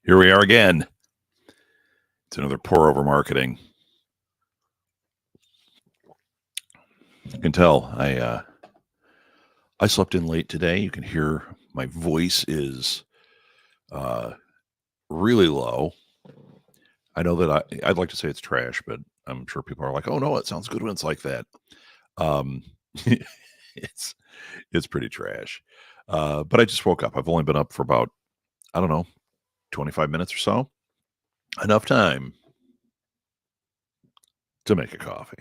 Here we are again. It's another pour over marketing. You can tell I slept in late today. You can hear my voice is really low. I know that I'd like to say it's trash, but I'm sure people are like, "Oh no, it sounds good when it's like that." Um, it's it's pretty trash. But I just woke up. I've only been up for about, I don't know, 25 minutes or so. Enough time to make a coffee.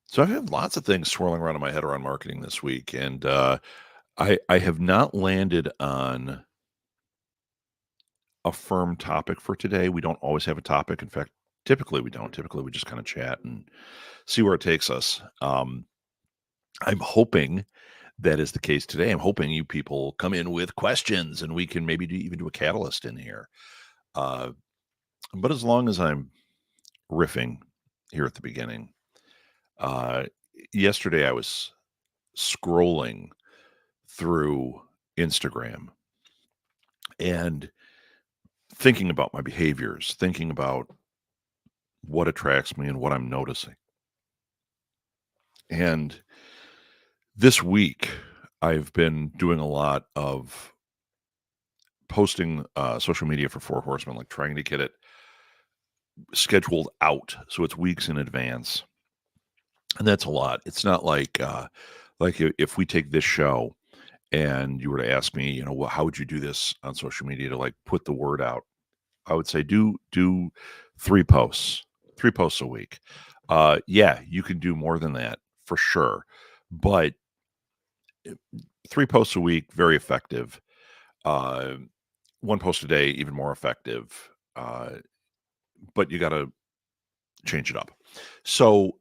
So I've had lots of things swirling around in my head around marketing this week, and I have not landed on a firm topic for today. We don't always have a topic. In fact, typically we don't. Typically we just kind of chat and see where it takes us. I'm hoping that is the case today. I'm hoping you people come in with questions and we can maybe even do a catalyst in here. Uh, but as long as I'm riffing here at the beginning, uh, yesterday I was scrolling through Instagram and thinking about my behaviors, thinking about what attracts me and what I'm noticing. And this week, I've been doing a lot of posting social media for Four Horsemen, like trying to get it scheduled out so it's weeks in advance. And that's a lot. It's not like if we take this show and you were to ask me, well, how would you do this on social media to like put the word out? I would say do 3 posts a week. Yeah, you can do more than that for sure, but 3 posts a week, very effective. Uh, 1 post a day, even more effective. But you got to change it up. So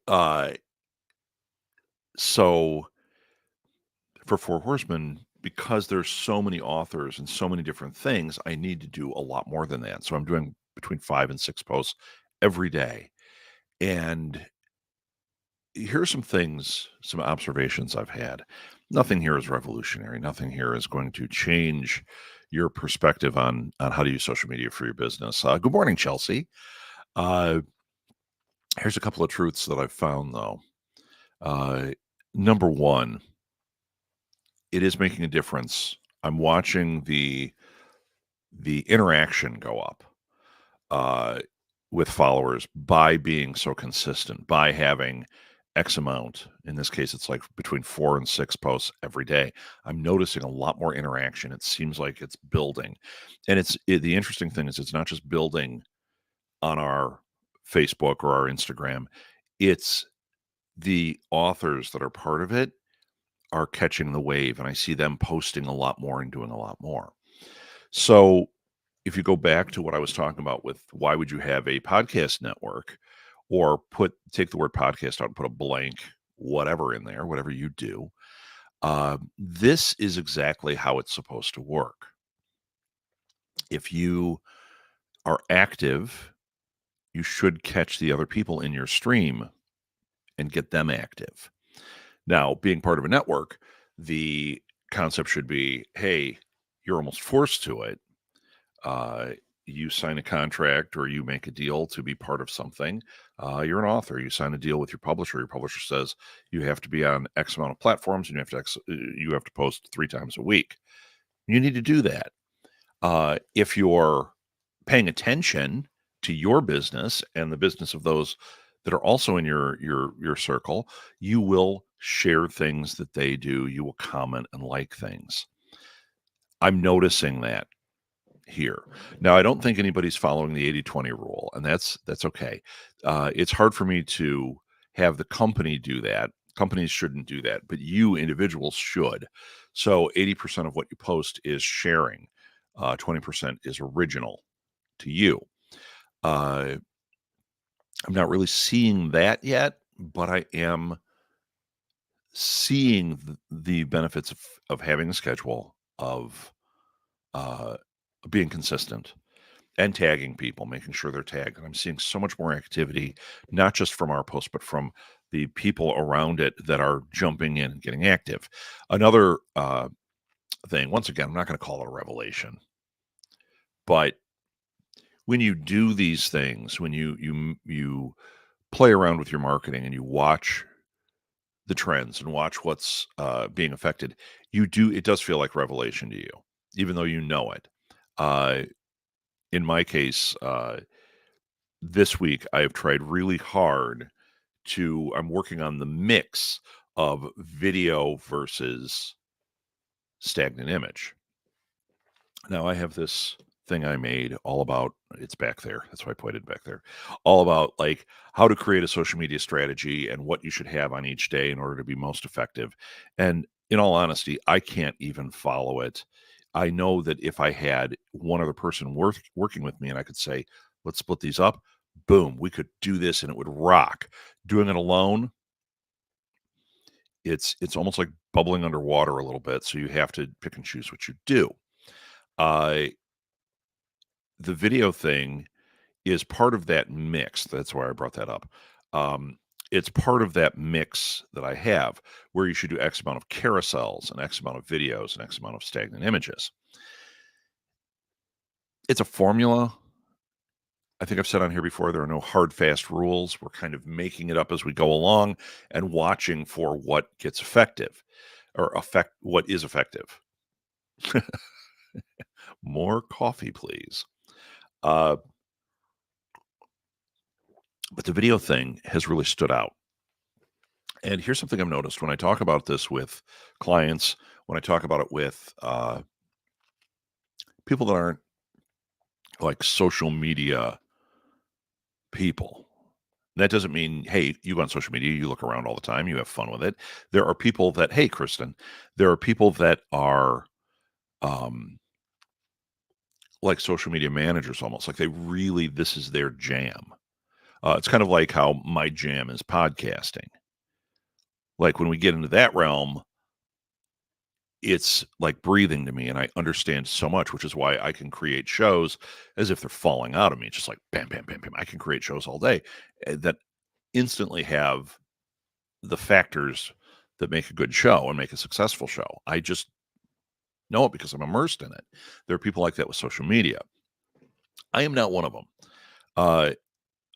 for Four Horsemen, because there's so many authors and so many different things, I need to do a lot more than that. So I'm doing between 5 and 6 posts every day. And here's some observations I've had. Nothing here is revolutionary. Nothing here is going to change your perspective on how to use social media for your business. Good morning, Chelsea. Uh, here's a couple of truths that I've found, though. Number one, it is making a difference. I'm watching the interaction go up uh, with followers by being so consistent, by having X amount. In this case, it's like between 4 and 6 posts every day. I'm noticing a lot more interaction. It seems like it's building. And the interesting thing is it's not just building on our Facebook or our Instagram. It's the authors that are part of it are catching the wave, and I see them posting a lot more and doing a lot more. So if you go back to what I was talking about with why would you have a podcast network, or take the word podcast out and put a blank whatever in there, whatever you do, this is exactly how it's supposed to work. If you are active, you should catch the other people in your stream and get them active. Now, being part of a network, the concept should be, hey, you're almost forced to it. You sign a contract or you make a deal to be part of something. You're an author. You sign a deal with your publisher. Your publisher says you have to be on X amount of platforms and you have to post 3 times a week. You need to do that. If you're paying attention to your business and the business of those that are also in your circle, you will share things that they do. You will comment and like things. I'm noticing that here. Now, I don't think anybody's following the 80-20 rule, and that's okay. It's hard for me to have the company do that. Companies shouldn't do that, but you individuals should. So 80% of what you post is sharing. 20% is original to you. I'm not really seeing that yet, but I am seeing the benefits of having a schedule, of being consistent and tagging people, making sure they're tagged. And I'm seeing so much more activity, not just from our post, but from the people around it that are jumping in and getting active. Another thing, once again, I'm not going to call it a revelation. But when you do these things, when you play around with your marketing and you watch the trends and watch what's being affected, it does feel like revelation to you, even though you know it. Uh, in my case, this week I have tried really hard I'm working on the mix of video versus stagnant image. Now I have this thing I made all about it's back there. That's why I pointed back there. All about like how to create a social media strategy and what you should have on each day in order to be most effective. And in all honesty, I can't even follow it. I know that if I had one other person working with me and I could say, let's split these up, boom, we could do this and it would rock. Doing it alone, it's almost like bubbling underwater a little bit. So you have to pick and choose what you do. Uh, the video thing is part of that mix. That's why I brought that up. Um, it's part of that mix that I have where you should do X amount of carousels and X amount of videos and X amount of stagnant images. It's a formula. I think I've said on here before, there are no hard, fast rules. We're kind of making it up as we go along and watching for what gets effective or what is effective. More coffee, please. Uh, but the video thing has really stood out. And here's something I've noticed when I talk about this with clients, when I talk about it with people that aren't like social media people. That doesn't mean, hey, you go on social media, you look around all the time, you have fun with it. There are people that, hey, Kristen, there are people that are um, like social media managers almost, like this is their jam. It's kind of like how my jam is podcasting. Like when we get into that realm, it's like breathing to me and I understand so much, which is why I can create shows as if they're falling out of me. It's just like bam, bam, bam, bam. I can create shows all day that instantly have the factors that make a good show and make a successful show. I just know it because I'm immersed in it. There are people like that with social media. I am not one of them. Uh,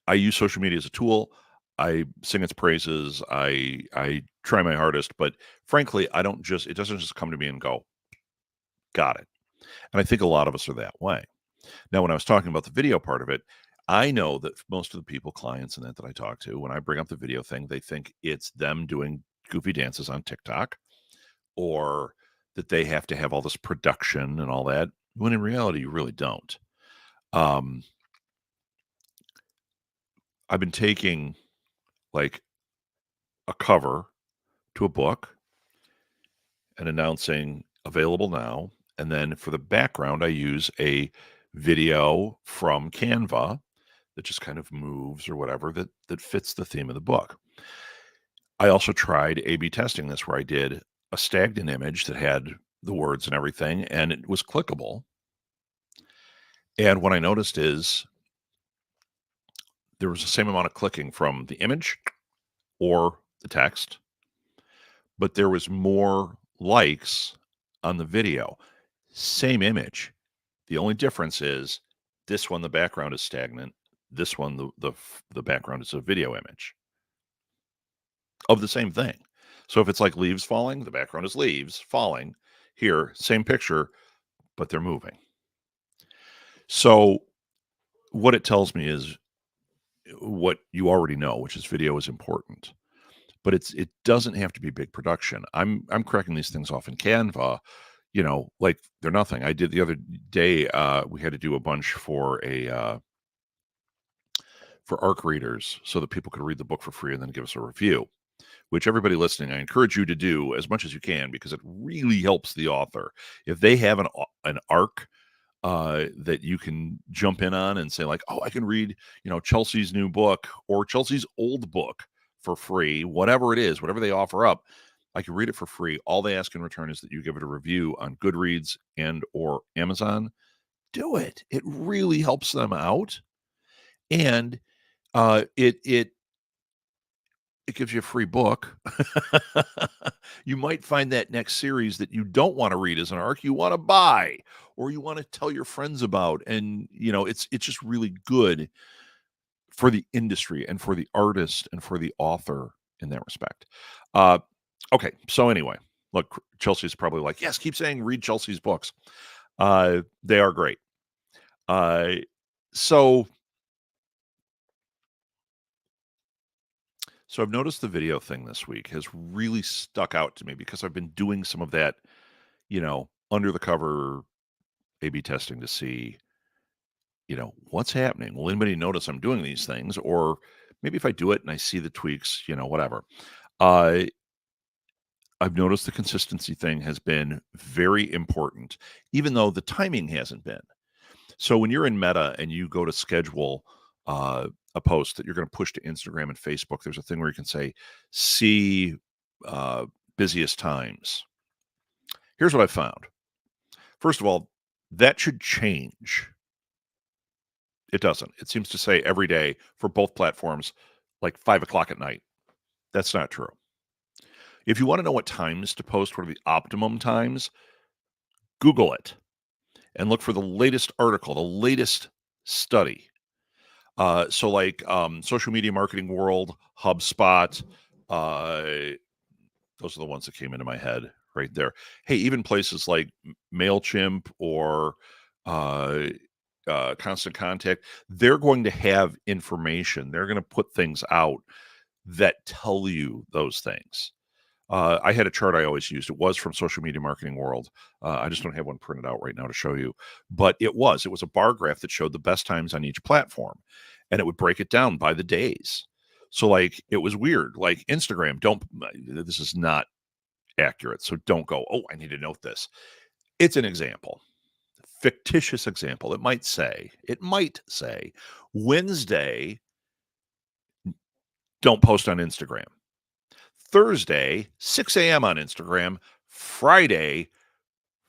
I use social media as a tool. I sing its praises. I try my hardest, but frankly, it doesn't just come to me and go, got it. And I think a lot of us are that way. Now, when I was talking about the video part of it, I know that most of the people, clients and that I talk to, when I bring up the video thing, they think it's them doing goofy dances on TikTok or that they have to have all this production and all that, when in reality, you really don't. Um, I've been taking like a cover to a book and announcing available now. And then for the background, I use a video from Canva that just kind of moves or whatever that fits the theme of the book. I also tried A/B testing this where I did a stagnant image that had the words and everything, and it was clickable. And what I noticed is there was the same amount of clicking from the image or the text, but there was more likes on the video. Same image. The only difference is this one, the background is stagnant. This one, the background is a video image of the same thing. So if it's like leaves falling, the background is leaves falling. Here, same picture, but they're moving. So what it tells me is what you already know, which is video is important. But it doesn't have to be big production. I'm cracking these things off in Canva, like they're nothing. I did the other day, we had to do a bunch for ARC readers so that people could read the book for free and then give us a review, which everybody listening, I encourage you to do as much as you can because it really helps the author. If they have an arc that you can jump in on and say like, oh, I can read, Chelsea's new book or Chelsea's old book for free, whatever it is, whatever they offer up, I can read it for free. All they ask in return is that you give it a review on Goodreads and or Amazon. Do it. It really helps them out. And it it gives you a free book. You might find that next series that you don't want to read as an arc, you want to buy or you want to tell your friends about. And, it's just really good for the industry and for the artist and for the author in that respect. Uh, okay. So, anyway, look, Chelsea's probably like, yes, keep saying read Chelsea's books. They are great. Uh, so, So I've noticed the video thing this week has really stuck out to me because I've been doing some of that, under the cover A/B testing to see, what's happening. Will anybody notice I'm doing these things? Or maybe if I do it and I see the tweaks, whatever. Uh, I've noticed the consistency thing has been very important, even though the timing hasn't been. So when you're in Meta and you go to schedule a post that you're going to push to Instagram and Facebook, there's a thing where you can say, see uh, busiest times. Here's what I found. First of all, that should change. It doesn't. It seems to say every day for both platforms, like 5 o'clock at night. That's not true. If you want to know what times to post, what are the optimum times, Google it and look for the latest article, the latest study. So like social media marketing world, HubSpot, those are the ones that came into my head right there. Hey, even places like MailChimp or uh, Constant Contact, they're going to have information. They're going to put things out that tell you those things. I had a chart I always used. It was from Social Media Marketing World. I just don't have one printed out right now to show you. But it was a bar graph that showed the best times on each platform. And it would break it down by the days. So, like, it was weird. Like, Instagram, this is not accurate. So don't go, oh, I need to note this. It's an example, fictitious example. It might say, Wednesday, don't post on Instagram. Thursday, 6 a.m. on Instagram. Friday,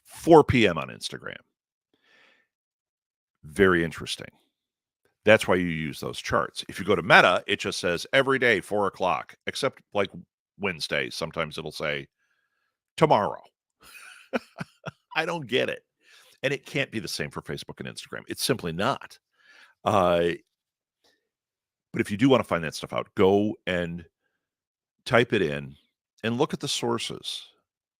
4 p.m. on Instagram. Very interesting. That's why you use those charts. If you go to Meta, it just says every day, 4 o'clock, except like Wednesday. Sometimes it'll say tomorrow. I don't get it. And it can't be the same for Facebook and Instagram. It's simply not. But if you do want to find that stuff out, go and type it in and look at the sources.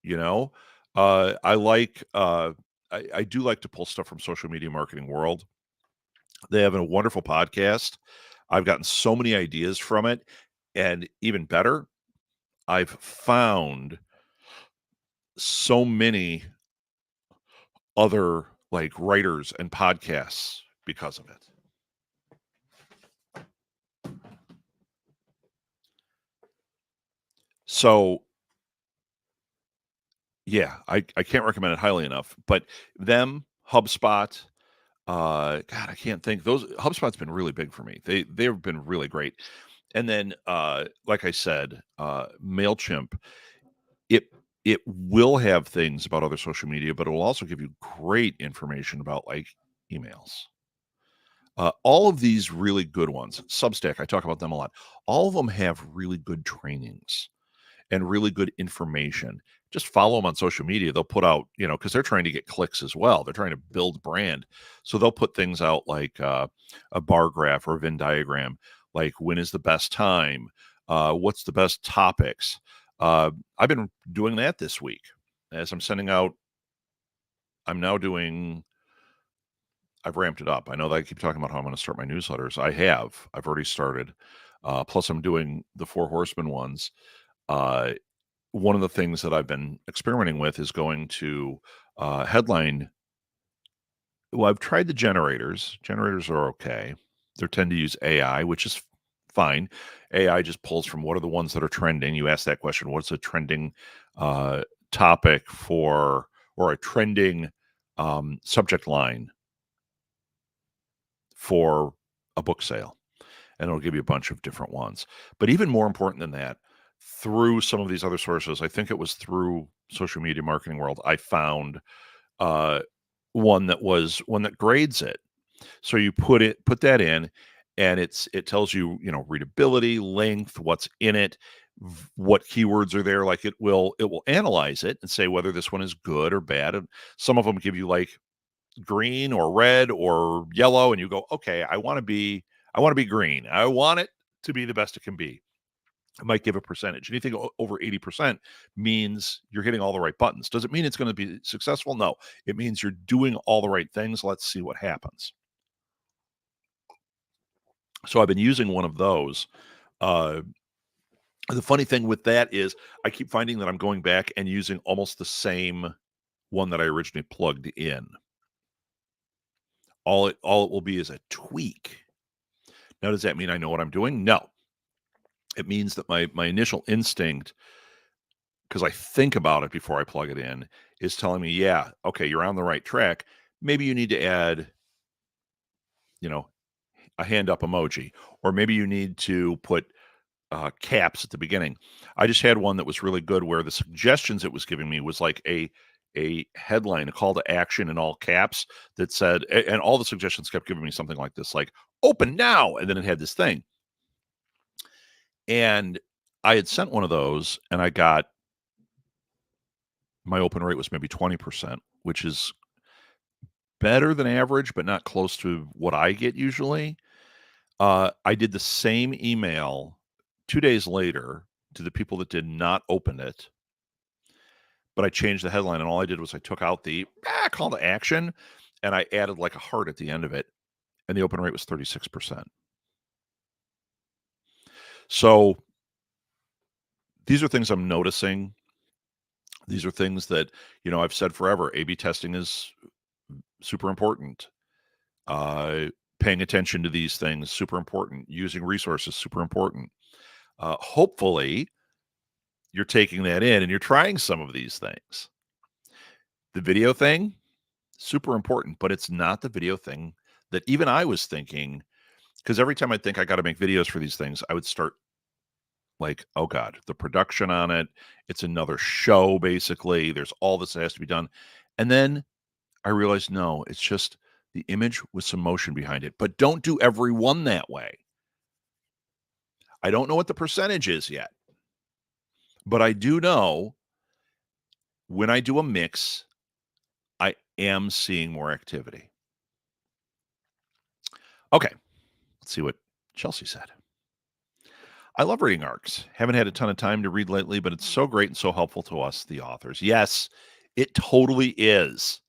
I like I do like to pull stuff from Social Media Marketing World. They have a wonderful podcast. I've gotten so many ideas from it, and even better, I've found so many other like writers and podcasts because of it. So yeah, I can't recommend it highly enough. But them, HubSpot, God, I can't think. Those HubSpot's been really big for me. They've been really great. And then, like I said, Mailchimp, it it will have things about other social media, but it will also give you great information about like emails. All of these really good ones, Substack, I talk about them a lot. All of them have really good trainings and really good information. Just follow them on social media. They'll put out, because they're trying to get clicks as well. They're trying to build brand. So they'll put things out like a bar graph or a Venn diagram, like when is the best time? What's the best topics? I've been doing that this week as I'm sending out. I'm now doing, I've ramped it up. I know that I keep talking about how I'm going to start my newsletters. I've already started. Plus, I'm doing the Four Horsemen ones. Uh, One of the things that I've been experimenting with is going to headline. Well, I've tried the generators. Generators are okay. They tend to use AI, which is fine. AI just pulls from what are the ones that are trending. You ask that question, what's a trending topic for, or a trending subject line for a book sale? And it'll give you a bunch of different ones. But even more important than that, through some of these other sources, I think it was through Social Media Marketing World, I found one that grades it. So you put that in, and it tells you, readability, length, what's in it, what keywords are there. Like it will analyze it and say whether this one is good or bad. And some of them give you like green or red or yellow, and you go, okay, I want to be green. I want it to be the best it can be. I might give a percentage. Anything over 80% means you're hitting all the right buttons. Does it mean it's going to be successful? No. It means you're doing all the right things. Let's see what happens. So I've been using one of those. Uh, the funny thing with that is I keep finding that I'm going back and using almost the same one that I originally plugged in. All it will be is a tweak. Now, does that mean I know what I'm doing? No. It means that my initial instinct, because I think about it before I plug it in, is telling me, yeah, okay, you're on the right track. Maybe you need to add, you know, a hand up emoji, or maybe you need to put caps at the beginning. I just had one that was really good where the suggestions it was giving me was like a headline, a call to action in all caps that said, and all the suggestions kept giving me something like this, like open now, and then it had this thing. And I had sent one of those, and I got my open rate was maybe 20%, which is better than average, but not close to what I get usually. I did the same email 2 days later to the people that did not open it, but I changed the headline, and all I did was I took out the call to action, and I added like a heart at the end of it, and the open rate was 36%. So these are things I'm noticing. These are things that, I've said forever. A/B testing is super important. Paying attention to these things, super important. Using resources, super important. Hopefully, you're taking that in and you're trying some of these things. The video thing, super important, but it's not the video thing that even I was thinking, because every time I think I got to make videos for these things, I would start like, oh God, the production on it, it's another show, basically. There's all this that has to be done. And then I realized, no, it's just the image with some motion behind it. But don't do every one that way. I don't know what the percentage is yet, but I do know when I do a mix, I am seeing more activity. Okay, let's see what Chelsea said. I love reading ARCs. Haven't had a ton of time to read lately, but it's so great and so helpful to us, the authors. Yes, it totally is.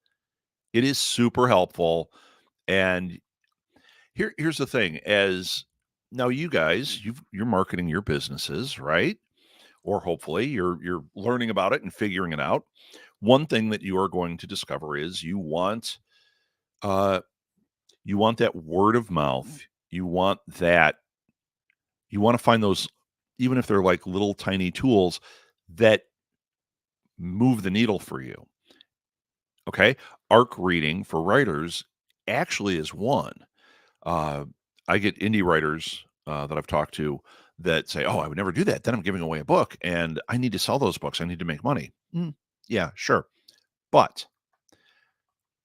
It is super helpful. And here's the thing: as now, you guys, you're marketing your businesses, right? Or hopefully you're learning about it and figuring it out. One thing that you are going to discover is uh, you want that word of mouth. You want that. You want to find those, even if they're like little tiny tools that move the needle for you. Okay. ARC reading for writers actually is one. Uh, I get indie writers that I've talked to that say, oh, I would never do that. Then I'm giving away a book and I need to sell those books. I need to make money. Yeah, sure. But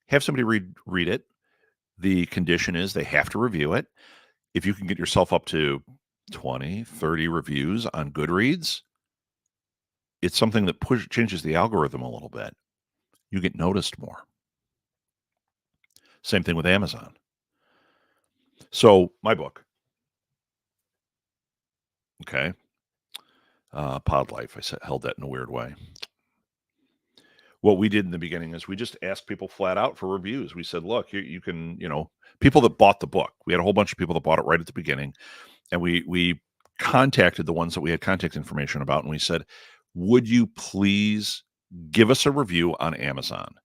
have somebody read it. The condition is they have to review it. If you can get yourself up to 20, 30 reviews on Goodreads, it's something that changes the algorithm a little bit. You get noticed more. Same thing with Amazon. So my book, okay, Pod Life, held that in a weird way. What we did in the beginning is we just asked people flat out for reviews. We said, look, you can, people that bought the book. We had a whole bunch of people that bought it right at the beginning. And we contacted the ones that we had contact information about. And we said, would you please give us a review on Amazon?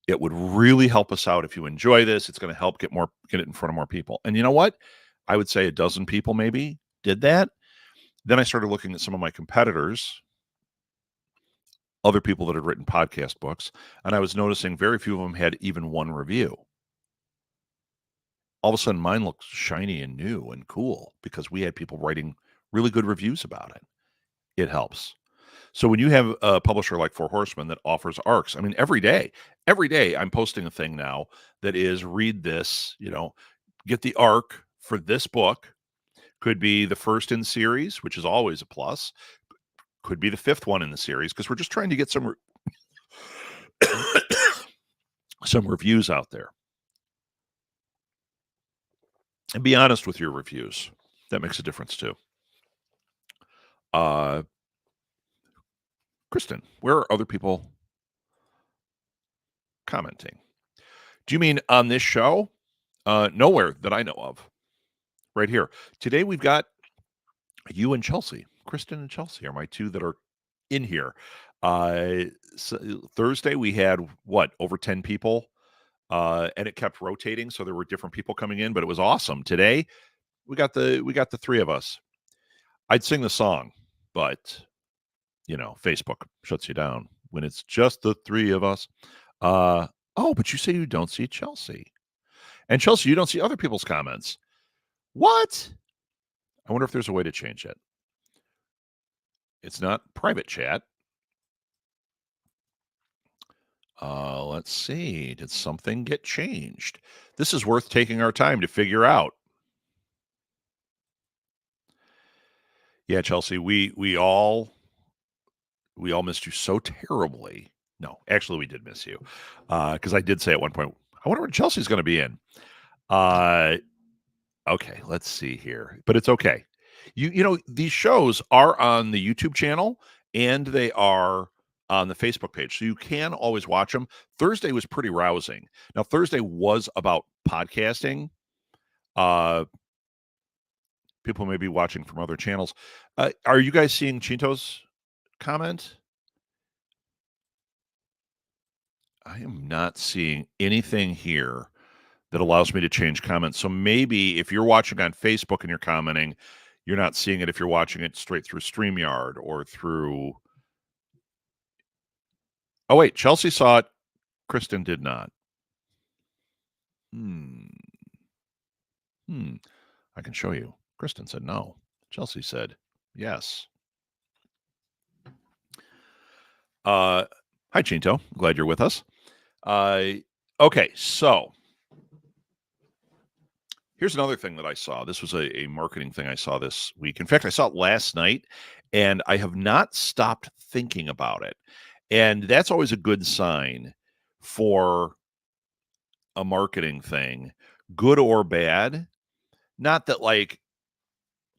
It would really help us out if you enjoy this. It's going to help get it in front of more people. And you know what? I would say a dozen people maybe did that. Then I started looking at some of my competitors, other people that had written podcast books, and I was noticing very few of them had even one review. All of a sudden, mine looks shiny and new and cool because we had people writing really good reviews about it. It helps. So when you have a publisher like Four Horsemen that offers ARCs, I mean, every day I'm posting a thing now that is read this, get the ARC for this book. Could be the first in series, which is always a plus. Could be the fifth one in the series because we're just trying to get some some reviews out there. And be honest with your reviews. That makes a difference too. Kristen, where are other people commenting? Do you mean on this show? Nowhere that I know of. Right here. Today we've got you and Chelsea. Kristen and Chelsea are my two that are in here. Thursday we had over 10 people, and it kept rotating, so there were different people coming in, but it was awesome. Today we got the three of us. I'd sing the song, but Facebook shuts you down when it's just the three of us. But you say you don't see Chelsea. And Chelsea, you don't see other people's comments. What? I wonder if there's a way to change it. It's not private chat. Let's see. Did something get changed? This is worth taking our time to figure out. Yeah, Chelsea, we all missed you so terribly. No, actually, we did miss you because I did say at one point, I wonder when Chelsea's going to be in. Okay, let's see here, but it's okay. These shows are on the YouTube channel and they are on the Facebook page, so you can always watch them. Thursday was pretty rousing. Now, Thursday was about podcasting. People may be watching from other channels. Are you guys seeing Chinto's comment? I am not seeing anything here that allows me to change comments. So maybe if you're watching on Facebook and you're commenting, you're not seeing it if you're watching it straight through StreamYard or through. Oh, wait, Chelsea saw it. Kristen did not. I can show you. Kristen said no. Chelsea said yes. Hi, Chinto. Glad you're with us. Okay, so here's another thing that I saw. This was a marketing thing I saw this week. In fact, I saw it last night, and I have not stopped thinking about it. And that's always a good sign for a marketing thing, good or bad. Not that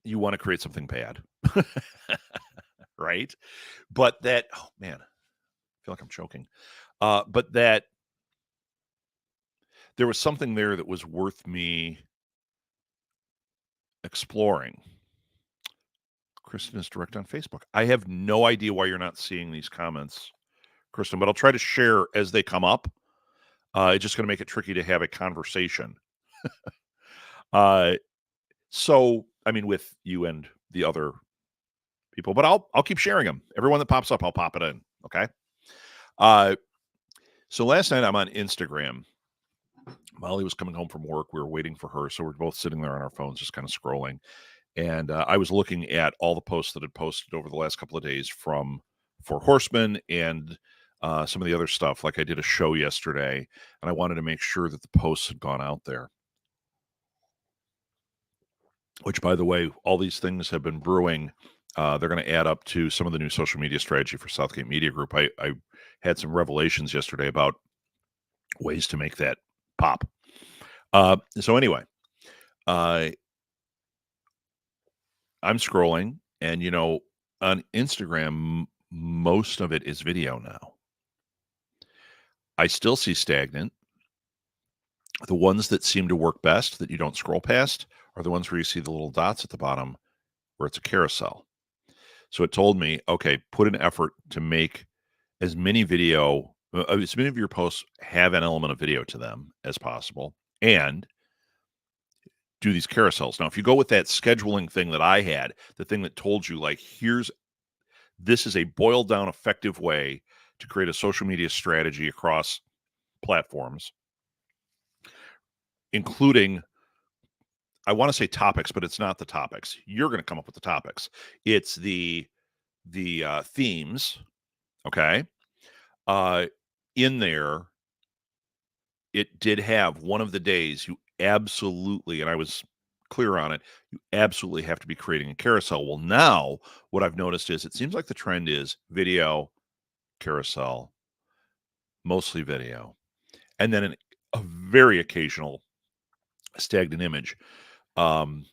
you want to create something bad, right? But that, oh man, I feel like I'm choking. But that there was something there that was worth me exploring. Kristen is direct on Facebook. I have no idea why you're not seeing these comments, Kristen, but I'll try to share as they come up. It's just going to make it tricky to have a conversation. So, I mean, with you and the other people, but I'll keep sharing them. Everyone that pops up, I'll pop it in. Okay. So last night I'm on Instagram. Molly was coming home from work. We were waiting for her. So we're both sitting there on our phones, just kind of scrolling. And I was looking at all the posts that had posted over the last couple of days for Horsemen and some of the other stuff. Like I did a show yesterday, and I wanted to make sure that the posts had gone out there. Which, by the way, all these things have been brewing. They're going to add up to some of the new social media strategy for Southgate Media Group. I had some revelations yesterday about ways to make that pop. So anyway, I'm scrolling, and on Instagram, most of it is video now. I still see stagnant. The ones that seem to work best that you don't scroll past are the ones where you see the little dots at the bottom where it's a carousel. So it told me, okay, put an effort to make as many of your posts have an element of video to them as possible, and do these carousels. Now, if you go with that scheduling thing that I had, the thing that told you this is a boiled down effective way to create a social media strategy across platforms, including, I want to say topics, but it's not the topics. You're going to come up with the topics. It's the themes. Okay. In there, it did have one of the days you absolutely, and I was clear on it, you absolutely have to be creating a carousel. Well, now what I've noticed is it seems like the trend is video, carousel, mostly video, and then a very occasional stagnant image. Um,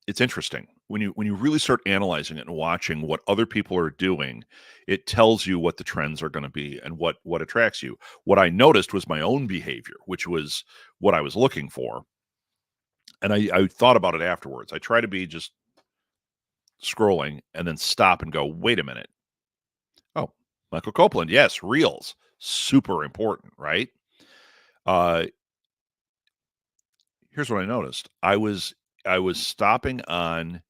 it's interesting when you really start analyzing it and watching what other people are doing. It tells you what the trends are going to be and what attracts you. What I noticed was my own behavior, which was what I was looking for, and I thought about it afterwards. I try to be just scrolling and then stop and go, wait a minute. Oh, Michael Copeland, yes, reels, super important, right? uh Here's what I noticed. I was stopping on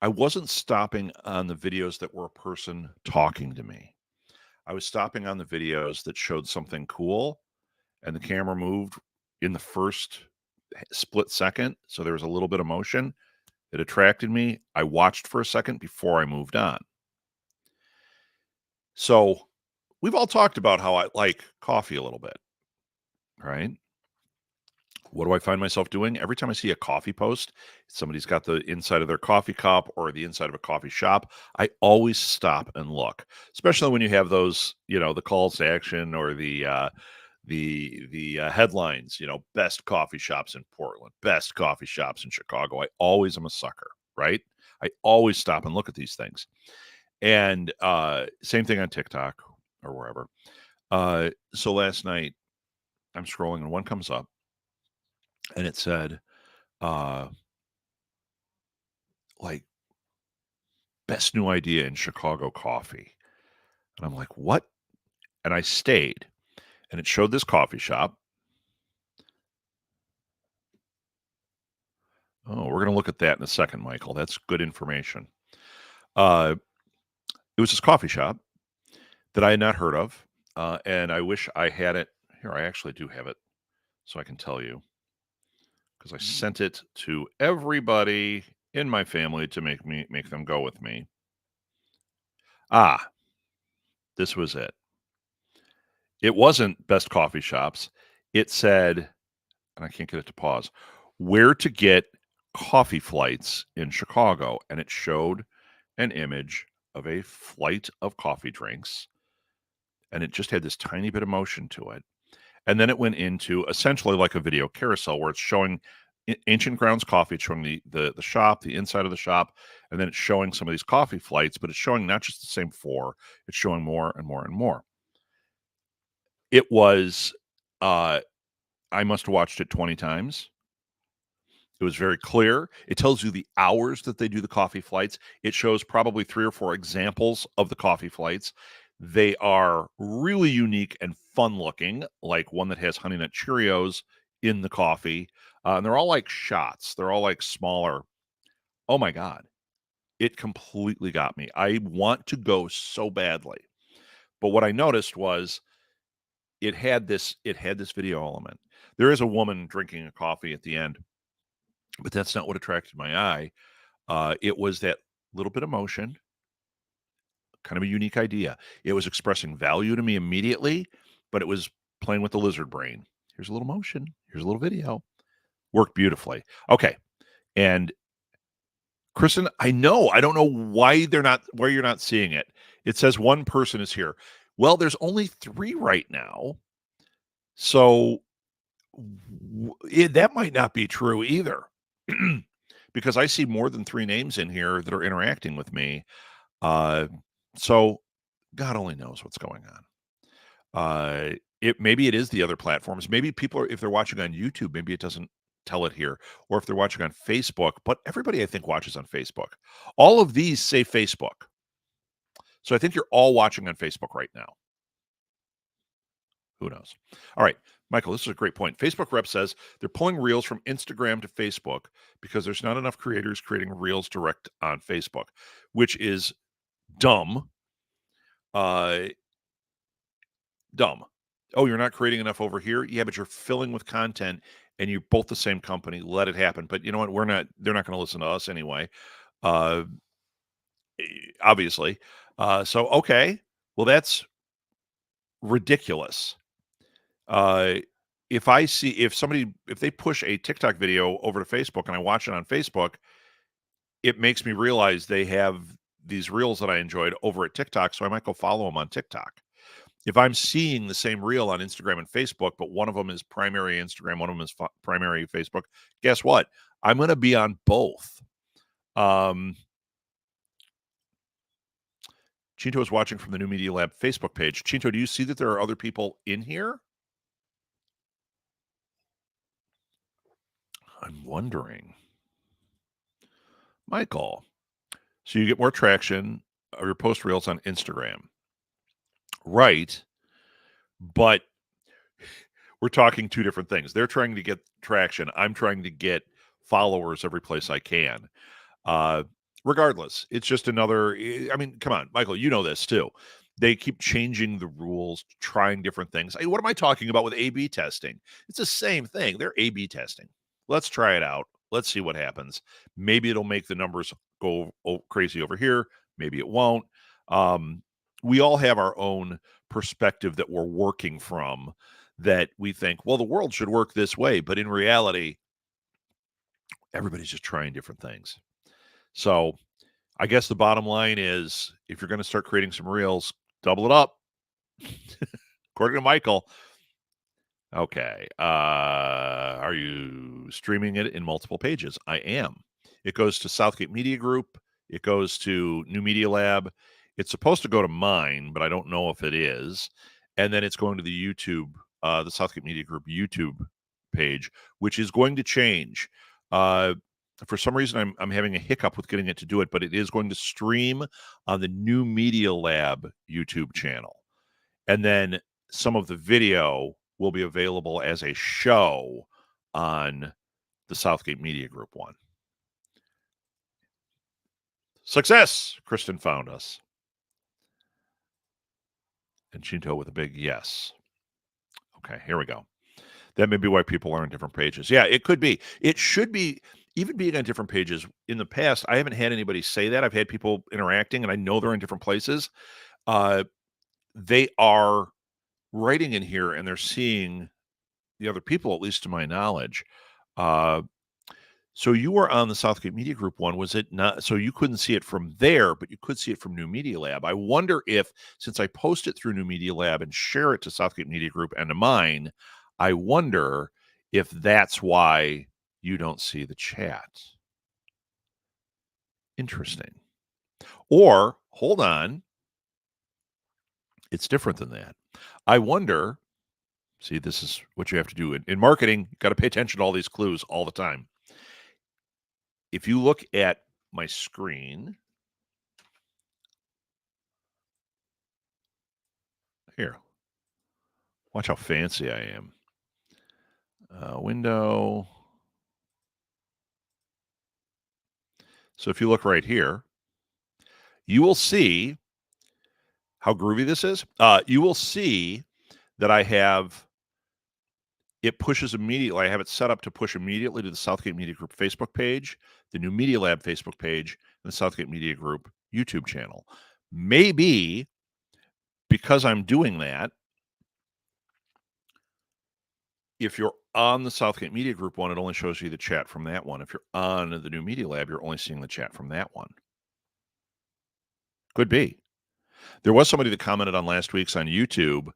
I wasn't stopping on the videos that were a person talking to me. I was stopping on the videos that showed something cool and the camera moved in the first split second. So there was a little bit of motion. It attracted me. I watched for a second before I moved on. So we've all talked about how I like coffee a little bit, right? What do I find myself doing? Every time I see a coffee post, somebody's got the inside of their coffee cup or the inside of a coffee shop, I always stop and look. Especially when you have those, the calls to action or the headlines, best coffee shops in Portland, best coffee shops in Chicago. I always am a sucker, right? I always stop and look at these things. And same thing on TikTok or wherever. So last night I'm scrolling and one comes up and it said, uh, like, best new idea in Chicago coffee. And I'm like, what? And I stayed and it showed this coffee shop. Oh, we're going to look at that in a second, Michael. That's good information. Uh, it was this coffee shop that I had not heard of. And I wish I had it. Here, I actually do have it so I can tell you because I sent it to everybody in my family to make them go with me. Ah, this was it. It wasn't best coffee shops. It said, and I can't get it to pause, where to get coffee flights in Chicago. And it showed an image of a flight of coffee drinks. And it just had this tiny bit of motion to it. And then it went into essentially like a video carousel where it's showing Ancient Grounds Coffee. It's showing the shop, the inside of the shop, and then it's showing some of these coffee flights, but it's showing not just the same four, it's showing more and more and more. It was, uh, I must have watched it 20 times. It was very clear. It tells you the hours that they do the coffee flights. It shows probably 3 or 4 examples of the coffee flights. They are really unique and fun looking, like one that has Honey Nut Cheerios in the coffee. And they're all like shots. They're all like smaller. Oh my God. It completely got me. I want to go so badly. But what I noticed was it had this video element. There is a woman drinking a coffee at the end, but that's not what attracted my eye. It was that little bit of motion, kind of a unique idea. It was expressing value to me immediately, but it was playing with the lizard brain. Here's a little motion. Here's a little video. Worked beautifully. Okay. And Kristen, I know. I don't know why you're not seeing it. It says one person is here. Well, there's only 3 right now. So that might not be true either. Because I see more than 3 names in here that are interacting with me. Uh, so God only knows what's going on. Maybe it is the other platforms. Maybe people are, if they're watching on YouTube, maybe it doesn't tell it here, or if they're watching on Facebook. But everybody, I think, watches on Facebook. All of these say Facebook, so I think you're all watching on Facebook right now. Who knows? All right, Michael, this is a great point. Facebook rep says they're pulling Reels from Instagram to Facebook because there's not enough creators creating Reels direct on Facebook, which is dumb. Uh, dumb. Oh, you're not creating enough over here? Yeah, but you're filling with content and you're both the same company. Let it happen. But you know what? They're not going to listen to us anyway. Uh, Obviously. So, okay. Well, that's ridiculous. Uh, if they push a TikTok video over to Facebook and I watch it on Facebook, it makes me realize they have these reels that I enjoyed over at TikTok, so I might go follow them on TikTok. If I'm seeing the same reel on Instagram and Facebook, but one of them is primary Instagram, one of them is primary Facebook, guess what? I'm going to be on both. Chinto is watching from the New Media Lab Facebook page. Chinto, do you see that there are other people in here? I'm wondering. Michael, so you get more traction of your post reels on Instagram. Right. But we're talking two different things. They're trying to get traction. I'm trying to get followers every place I can. Regardless, it's just another. I mean, come on, Michael, you know this too. They keep changing the rules, trying different things. What am I talking about with A/B testing? It's the same thing. They're A/B testing. Let's try it out. Let's see what happens. Maybe it'll make the numbers go crazy over here. Maybe it won't. We all have our own perspective that we're working from, that we think, well, the world should work this way. But in reality, everybody's just trying different things. So I guess the bottom line is, if you're going to start creating some reels, double it up. According to Michael. Okay. Are you streaming it in multiple pages? I am. It goes to Southgate Media Group. It goes to New Media Lab. It's supposed to go to mine, but I don't know if it is. And then it's going to the YouTube, the Southgate Media Group YouTube page, which is going to change. For some reason, I'm having a hiccup with getting it to do it, but it is going to stream on the New Media Lab YouTube channel. And then some of the video will be available as a show on the Southgate Media Group one. Success! Kristen found us. And Chinto with a big yes. Okay, here we go. That may be why people are on different pages. Yeah, it could be. It should be. Even being on different pages, in the past, I haven't had anybody say that. I've had people interacting, and I know they're in different places. They are writing in here, and they're seeing the other people, at least to my knowledge. So you were on the Southgate Media Group one, was it not? So you couldn't see it from there, but you could see it from New Media Lab. I wonder if, since I post it through New Media Lab and share it to Southgate Media Group and to mine, I wonder if that's why you don't see the chat. Interesting. Or, hold on, it's different than that. I wonder, see, this is what you have to do. In marketing, you got to pay attention to all these clues all the time. If you look at my screen, here, watch how fancy I am. Window. So if you look right here, you will see how groovy this is. You will see that I have, it pushes immediately. I have it set up to push immediately to the Southgate Media Group Facebook page, the New Media Lab Facebook page, and the Southgate Media Group YouTube channel. Maybe because I'm doing that, if you're on the Southgate Media Group one, it only shows you the chat from that one. If you're on the New Media Lab, you're only seeing the chat from that one. Could be. There was somebody that commented on last week's on YouTube.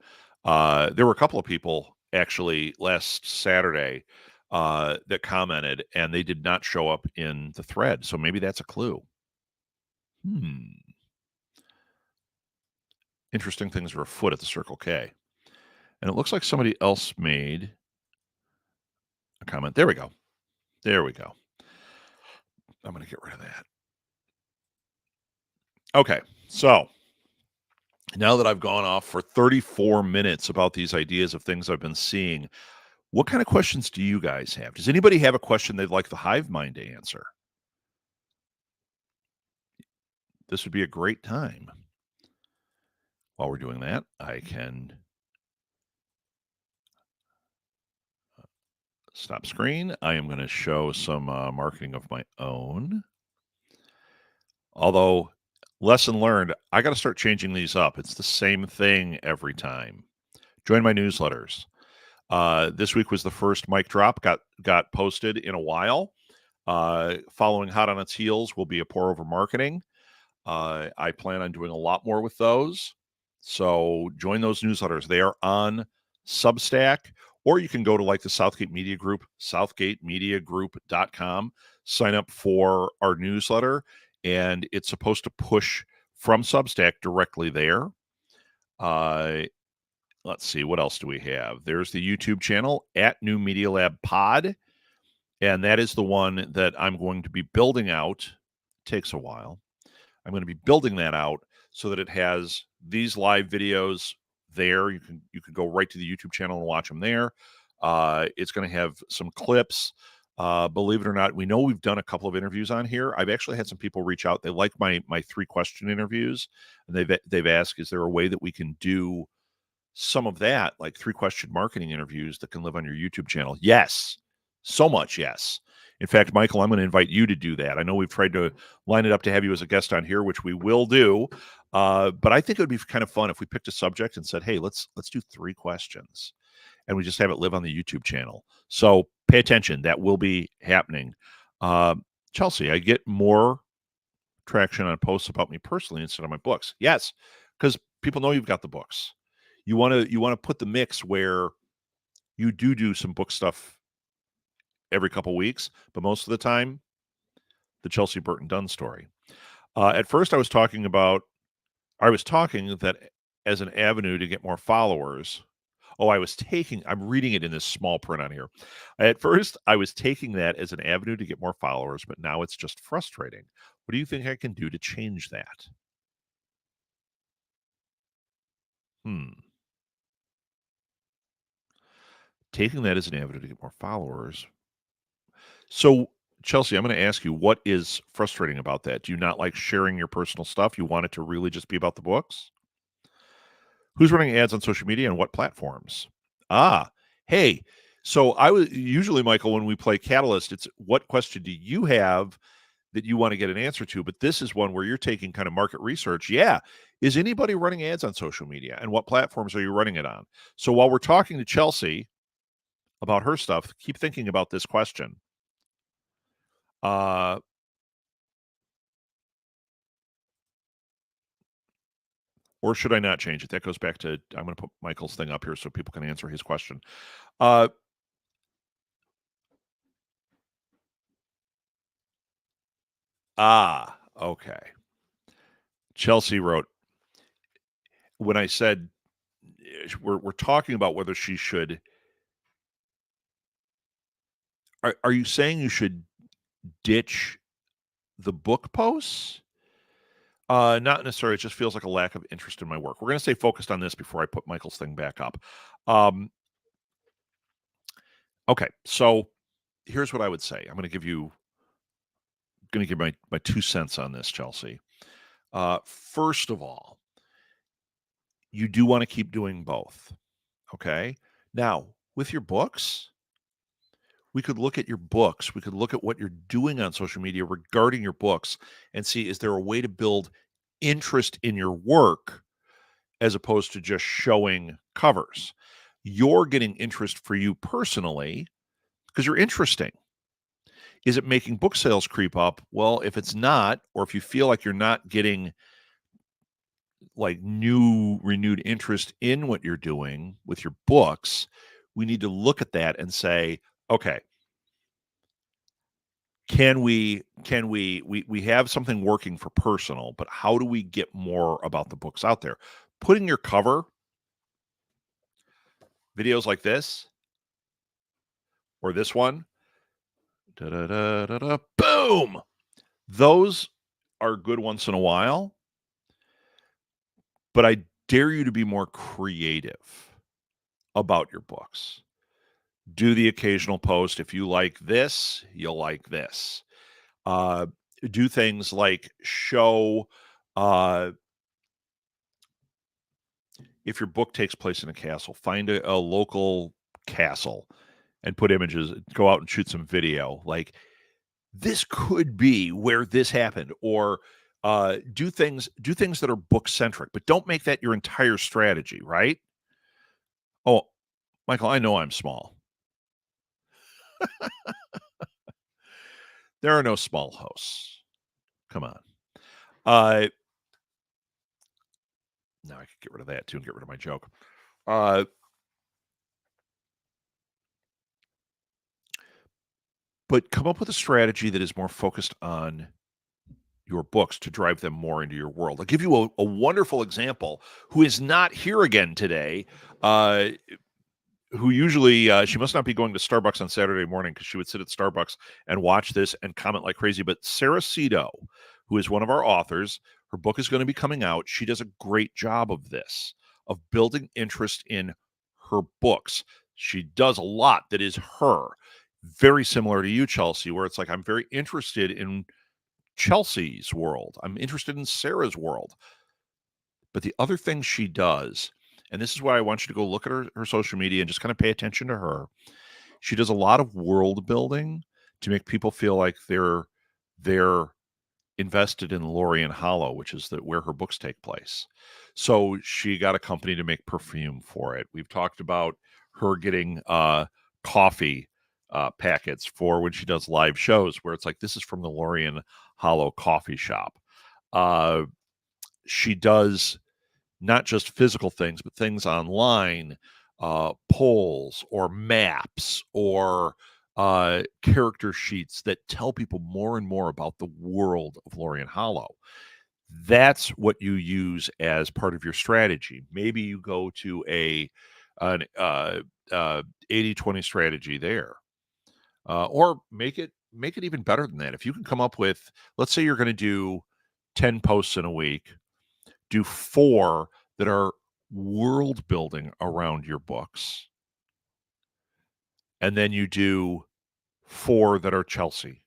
There were a couple of people actually last Saturday that commented, and they did not show up in the thread. So maybe that's a clue. Interesting things are afoot at the Circle K. And it looks like somebody else made a comment. There we go. There we go. I'm going to get rid of that. Okay. So now that I've gone off for 34 minutes about these ideas of things I've been seeing, what kind of questions do you guys have? Does anybody have a question they'd like the hive mind to answer? This would be a great time. While we're doing that, I can stop screen. I am going to show some marketing of my own. Although, lesson learned, I got to start changing these up. It's the same thing every time. Join my newsletters. This week was the first mic drop got posted in a while. Following hot on its heels will be a pour over marketing. I plan on doing a lot more with those. So join those newsletters. They are on Substack, or you can go to like the Southgate Media Group, southgatemediagroup.com, sign up for our newsletter, and it's supposed to push from Substack directly there. Let's see, what else do we have? There's the YouTube channel at New Media Lab Pod, and that is the one that I'm going to be building out. It takes a while. I'm going to be building that out so that it has these live videos there. You can go right to the YouTube channel and watch them there. It's going to have some clips. Believe it or not, we know we've done a couple of interviews on here. I've actually had some people reach out. They like my 3-question interviews, and they've asked, is there a way that we can do some of that, like 3-question marketing interviews that can live on your YouTube channel? Yes, so much yes. In fact, Michael, I'm going to invite you to do that. I know we've tried to line it up to have you as a guest on here, which we will do. But I think it would be kind of fun if we picked a subject and said, hey, let's do 3 questions, and we just have it live on the YouTube channel. So pay attention. That will be happening. Chelsea, I get more traction on posts about me personally instead of my books. Yes, because people know you've got the books. You want to put the mix where you do some book stuff every couple weeks, but most of the time, the Chelsea Burton Dunn story. At first, I was talking that as an avenue to get more followers. Oh, I'm reading it in this small print on here. At first, I was taking that as an avenue to get more followers, but now it's just frustrating. What do you think I can do to change that? Taking that as an avenue to get more followers. So, Chelsea, I'm going to ask you, what is frustrating about that? Do you not like sharing your personal stuff? You want it to really just be about the books? Who's running ads on social media and what platforms? Ah, hey. So I was usually, Michael, when we play Catalyst, it's what question do you have that you want to get an answer to? But this is one where you're taking kind of market research. Yeah. Is anybody running ads on social media, and what platforms are you running it on? So while we're talking to Chelsea about her stuff, keep thinking about this question. Or should I not change it? That goes back to, I'm going to put Michael's thing up here so people can answer his question. Okay. Chelsea wrote, when I said we're talking about whether she should, are you saying you should ditch the book posts? Not necessarily. It just feels like a lack of interest in my work. We're going to stay focused on this before I put Michael's thing back up. Okay, so here's what I would say. I'm going to give my 2 cents on this, Chelsea. First of all, you do want to keep doing both. Okay. Now, with your books, we could look at your books. We could look at what you're doing on social media regarding your books and see, is there a way to build interest in your work as opposed to just showing covers? You're getting interest for you personally because you're interesting. Is it making book sales creep up? Well, if it's not, or if you feel like you're not getting like renewed interest in what you're doing with your books, we need to look at that and say, okay, we have something working for personal, but how do we get more about the books out there? Putting your cover videos like this or this one, boom, those are good once in a while, but I dare you to be more creative about your books. Do the occasional post. If you like this, you'll like this. Do things like show, if your book takes place in a castle, find a local castle and put images, go out and shoot some video. Like, this could be where this happened, or do things that are book centric, but don't make that your entire strategy, right? Oh, Michael, I know I'm small. There are no small hosts. Come on. Now I could get rid of that too and get rid of my joke. But come up with a strategy that is more focused on your books to drive them more into your world. I'll give you a wonderful example who is not here again today. Who usually she must not be going to Starbucks on Saturday morning because she would sit at Starbucks and watch this and comment like crazy. But Sarah Cito, who is one of our authors, her book is going to be coming out. She does a great job of this, of building interest in her books. She does a lot that is her, very similar to you, Chelsea, where it's like, I'm very interested in Chelsea's world. I'm interested in Sarah's world. But the other thing she does, and this is why I want you to go look at her social media and just kind of pay attention to her. She does a lot of world building to make people feel like they're invested in Lorien Hollow, which is where her books take place. So she got a company to make perfume for it. We've talked about her getting coffee packets for when she does live shows, where it's like, this is from the Lorien Hollow coffee shop. She does not just physical things, but things online, polls or maps or character sheets that tell people more and more about the world of Lorien Hollow. That's what you use as part of your strategy. Maybe you go to an 80-20 strategy there, or make it even better than that. If you can come up with, let's say you're going to do 10 posts in a week, do 4 that are world building around your books, and then you do 4 that are Chelsea.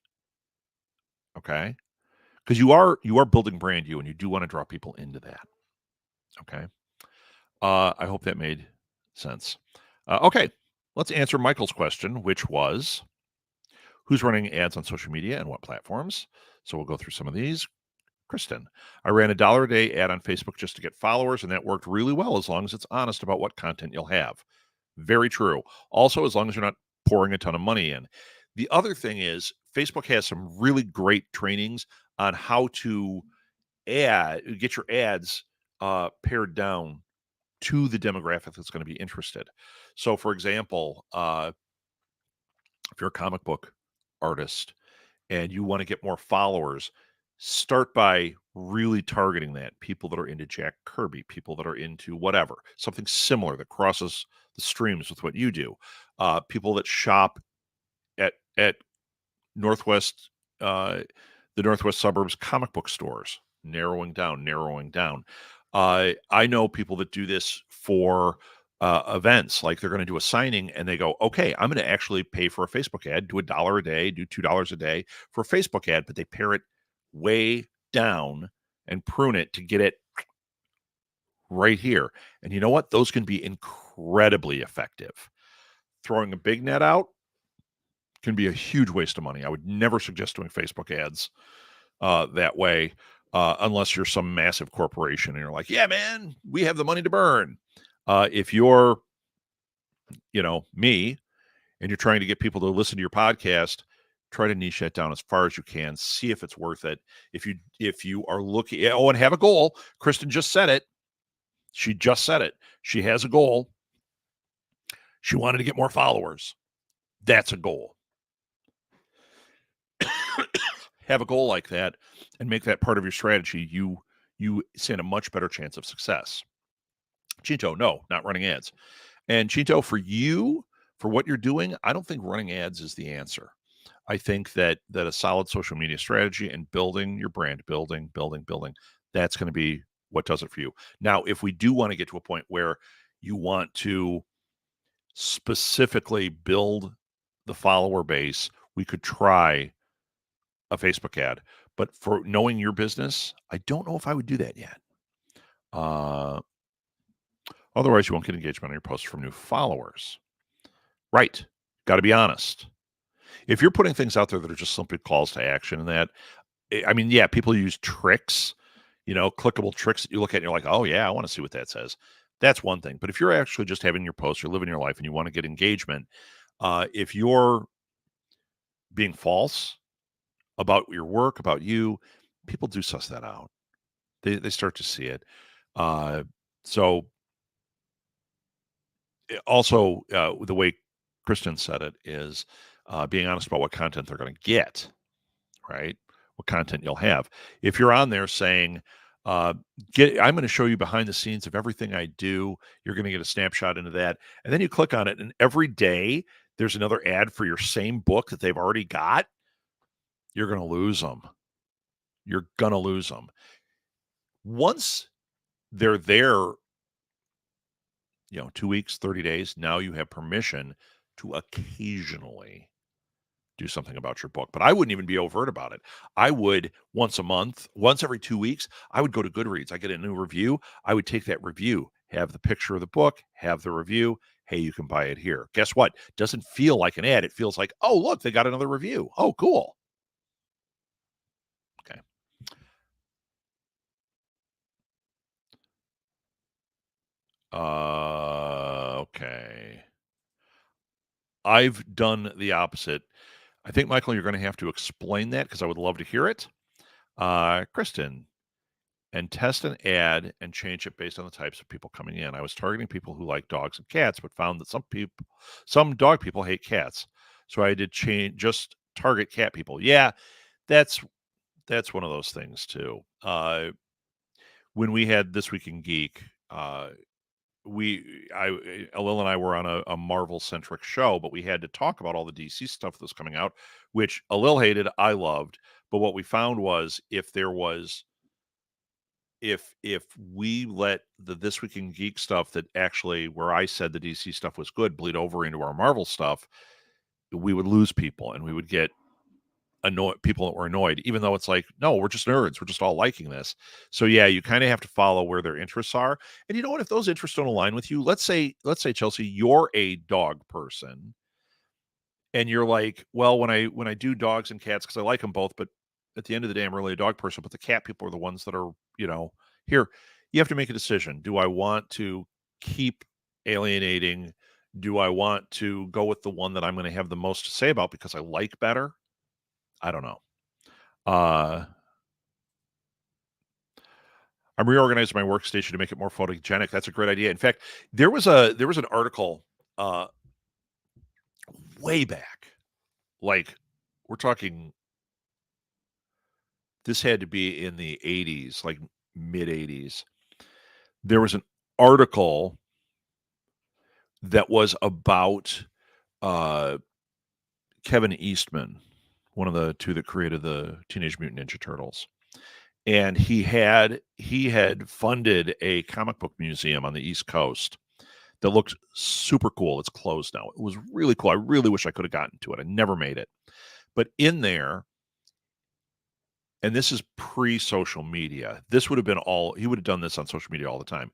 Okay, because you are building brand you, and you do want to draw people into that. Okay, I hope that made sense. Okay, let's answer Michael's question, which was, who's running ads on social media and what platforms? So we'll go through some of these. Kristen, I ran a $1 a day ad on Facebook just to get followers, and that worked really well as long as it's honest about what content you'll have. Very true. Also, as long as you're not pouring a ton of money in. The other thing is, Facebook has some really great trainings on how to get your ads pared down to the demographic that's going to be interested. So, for example, if you're a comic book artist and you want to get more followers, start by really targeting that. People that are into Jack Kirby, people that are into whatever, something similar that crosses the streams with what you do. People that shop at Northwest, the Northwest suburbs comic book stores, narrowing down. I know people that do this for events, like they're going to do a signing and they go, okay, I'm going to actually pay for a Facebook ad, do $1 a day, do $2 a day for a Facebook ad, but they pare it way down and prune it to get it right here. And you know what? Those can be incredibly effective. Throwing a big net out can be a huge waste of money. I would never suggest doing Facebook ads that way, unless you're some massive corporation and you're like, yeah, man, we have the money to burn. If you're, me, and you're trying to get people to listen to your podcast, try to niche that down as far as you can. See if it's worth it. If you are looking, and have a goal. Kristen just said it. She just said it. She has a goal. She wanted to get more followers. That's a goal. Have a goal like that and make that part of your strategy. You stand a much better chance of success. Chinto, no, not running ads. And Chinto, for you, for what you're doing, I don't think running ads is the answer. I think that a solid social media strategy and building your brand, building, that's going to be what does it for you. Now, if we do want to get to a point where you want to specifically build the follower base, we could try a Facebook ad. But for knowing your business, I don't know if I would do that yet. Otherwise, you won't get engagement on your posts from new followers. Right. Got to be honest. If you're putting things out there that are just simply calls to action and that, I mean, yeah, people use tricks, clickable tricks that you look at and you're like, oh, yeah, I want to see what that says. That's one thing. But if you're actually just having your post, you're living your life and you want to get engagement, if you're being false about your work, about you, people do suss that out. They start to see it. Uh, so also, the way Kristen said it is being honest about what content they're going to get, right? What content you'll have. If you're on there saying, uh, I'm going to show you behind the scenes of everything I do, you're going to get a snapshot into that. And then you click on it, and every day there's another ad for your same book that they've already got, you're going to lose them. You're going to lose them. Once they're there, 2 weeks, 30 days, now you have permission to occasionally do something about your book. But I wouldn't even be overt about it. I would once a month, once every 2 weeks, I would go to Goodreads. I get a new review. I would take that review, have the picture of the book, have the review. Hey, you can buy it here. Guess what? Doesn't feel like an ad. It feels like, oh, look, they got another review. Oh, cool. Okay. Okay. I've done the opposite. I think, Michael, you're going to have to explain that because I would love to hear it. Kristen, and test an ad and change it based on the types of people coming in. I was targeting people who like dogs and cats, but found that some dog people hate cats. So I did just target cat people. Yeah, that's one of those things too. When we had This Week in Geek, Lil and I were on a Marvel centric show, but we had to talk about all the DC stuff that was coming out, which Lil hated, I loved. But what we found was if we let the This Week in Geek stuff that actually where I said the DC stuff was good bleed over into our Marvel stuff, we would lose people and we would get people that were annoyed, even though it's like, no, we're just nerds. We're just all liking this. So yeah, you kind of have to follow where their interests are. And you know what? If those interests don't align with you, let's say Chelsea, you're a dog person and you're like, well, when I do dogs and cats, because I like them both, but at the end of the day, I'm really a dog person. But the cat people are the ones that are, here. You have to make a decision. Do I want to keep alienating? Do I want to go with the one that I'm going to have the most to say about because I like better? I don't know. Uh, I'm reorganizing my workstation to make it more photogenic. That's a great idea. In fact, there was an article uh, way back, like we're talking. This had to be in the 80s, like mid 80s. There was an article that was about uh, Kevin Eastman, one of the two that created the Teenage Mutant Ninja Turtles. And he had funded a comic book museum on the East Coast that looked super cool. It's closed now. It was really cool. I really wish I could have gotten to it. I never made it. But in there, and this is pre-social media, this would have been he would have done this on social media all the time.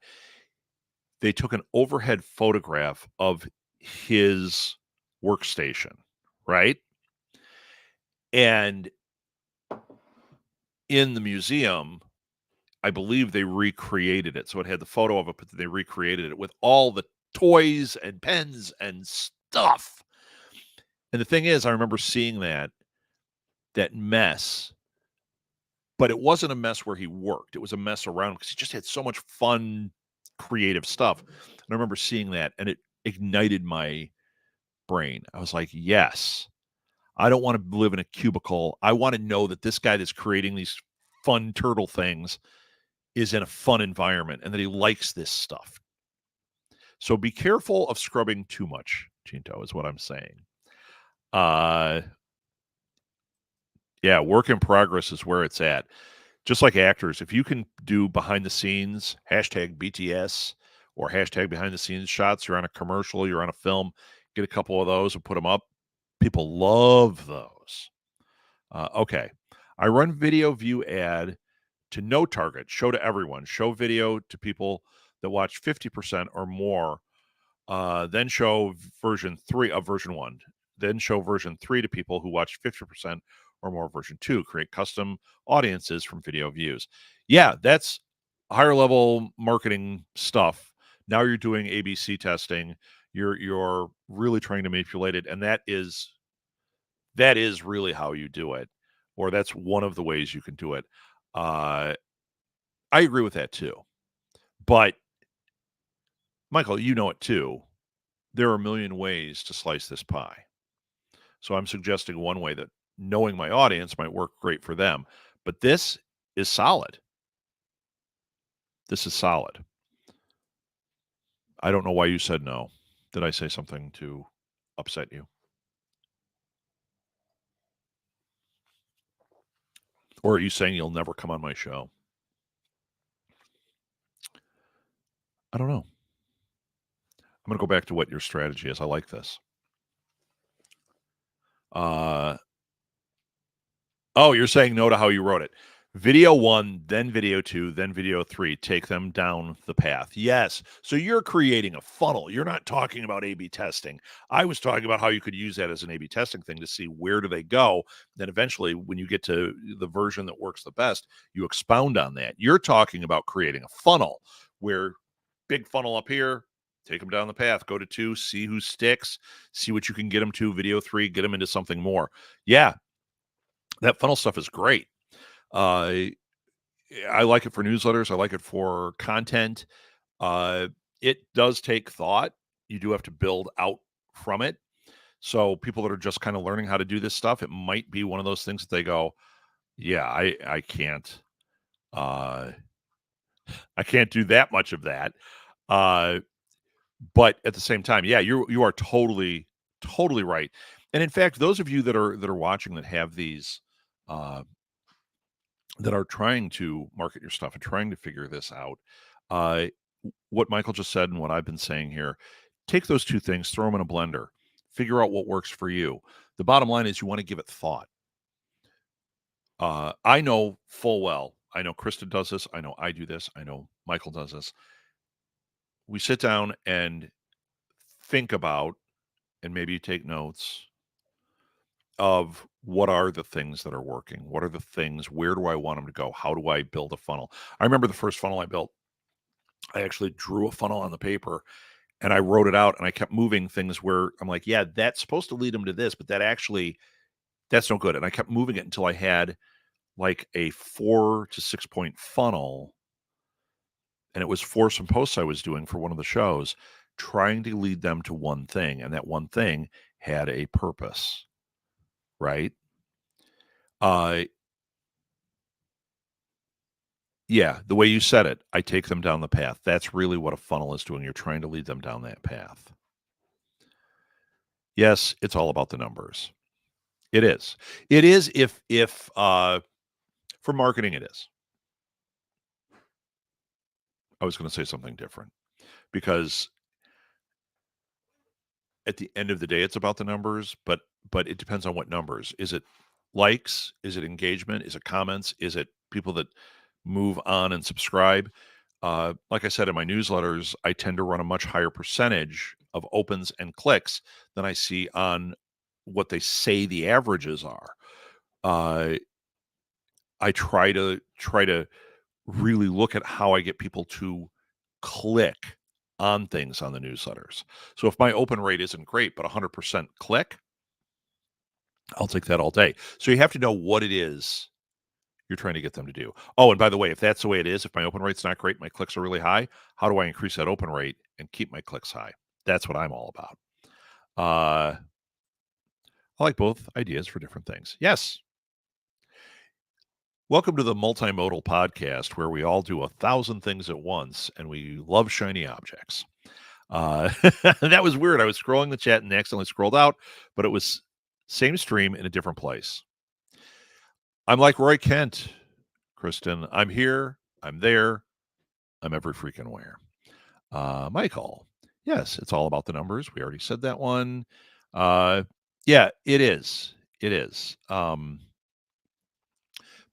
They took an overhead photograph of his workstation, right? And in the museum, I believe they recreated it. So it had the photo of it, but they recreated it with all the toys and pens and stuff. And the thing is, I remember seeing that mess, but it wasn't a mess where he worked. It was a mess around because he just had so much fun, creative stuff. And I remember seeing that, and it ignited my brain. I was like, yes, I don't want to live in a cubicle. I want to know that this guy that's creating these fun turtle things is in a fun environment and that he likes this stuff. So be careful of scrubbing too much, Chinto, is what I'm saying. Yeah, work in progress is where it's at. Just like actors, if you can do behind the scenes, hashtag BTS or hashtag behind the scenes shots, you're on a commercial, you're on a film, get a couple of those and put them up. People love those. Okay. I run video view ad to no target, show to everyone, show video to people that watch 50% or more, then show version 3 of version 1, then show version 3 to people who watch 50% or more version 2, create custom audiences from video views. Yeah, that's higher level marketing stuff Now you're doing ABC testing. You're really trying to manipulate it, and that is really how you do it, or that's one of the ways you can do it. Uh, I agree with that too. But Michael, you know it too. There are a million ways to slice this pie. So I'm suggesting one way that, knowing my audience, might work great for them. But this is solid. This is solid. I don't know why you said no. Did I say something to upset you? Or are you saying you'll never come on my show? I don't know. I'm going to go back to what your strategy is. I like this. Uh, oh, you're saying no to how you wrote it. Video 1, then video 2, then video 3. Take them down the path. Yes. So you're creating a funnel. You're not talking about A/B testing. I was talking about how you could use that as an A/B testing thing to see where do they go. Then eventually, when you get to the version that works the best, you expound on that. You're talking about creating a funnel where, big funnel up here, take them down the path. Go to 2, see who sticks, see what you can get them to. Video 3, get them into something more. Yeah, that funnel stuff is great. Uh, I like it for newsletters. I like it for content. Uh, it does take thought. You do have to build out from it. So people that are just kind of learning how to do this stuff, it might be one of those things that they go, "Yeah, I can't, uh, I can't do that much of that." Uh, but at the same time, yeah, you are totally right. And in fact, those of you that are watching that have these, uh, that are trying to market your stuff and trying to figure this out, uh, what Michael just said and what I've been saying here, take those two things, throw them in a blender, figure out what works for you. The bottom line is you want to give it thought. I know full well, I know Krista does this, I know I do this, I know Michael does this. We sit down and think about, and maybe you take notes of, what are the things that are working? What are the things? Where do I want them to go? How do I build a funnel? I remember the first funnel I built, I actually drew a funnel on the paper and I wrote it out and I kept moving things where I'm like, yeah, that's supposed to lead them to this, but that's no good. And I kept moving it until I had like a 4 to 6 point funnel. And it was for some posts I was doing for one of the shows, trying to lead them to one thing. And that one thing had a purpose, right? Uh, yeah, the way you said it, I take them down the path. That's really what a funnel is doing. You're trying to lead them down that path. Yes, it's all about the numbers. It is. It is if for marketing it is. I was gonna say something different because at the end of the day, it's about the numbers, but it depends on what numbers. Is it likes? Is it engagement? Is it comments? Is it people that move on and subscribe? Like I said in my newsletters, I tend to run a much higher percentage of opens and clicks than I see on what they say the averages are. Uh, I try to really look at how I get people to click on things on the newsletters. So if my open rate isn't great, but 100% click, I'll take that all day. So you have to know what it is you're trying to get them to do. Oh, and by the way, if that's the way it is, if my open rate's not great, my clicks are really high, how do I increase that open rate and keep my clicks high? That's what I'm all about. Uh, I like both ideas for different things. Yes. Welcome to the Multimodal Podcast, where we all do 1,000 things at once and we love shiny objects. Uh, that was weird. I was scrolling the chat and accidentally scrolled out, but it was same stream in a different place. I'm like Roy Kent, Kristen. I'm here. I'm there. I'm every freaking where. Michael. Yes, it's all about the numbers. We already said that one. Uh, yeah, it is. It is.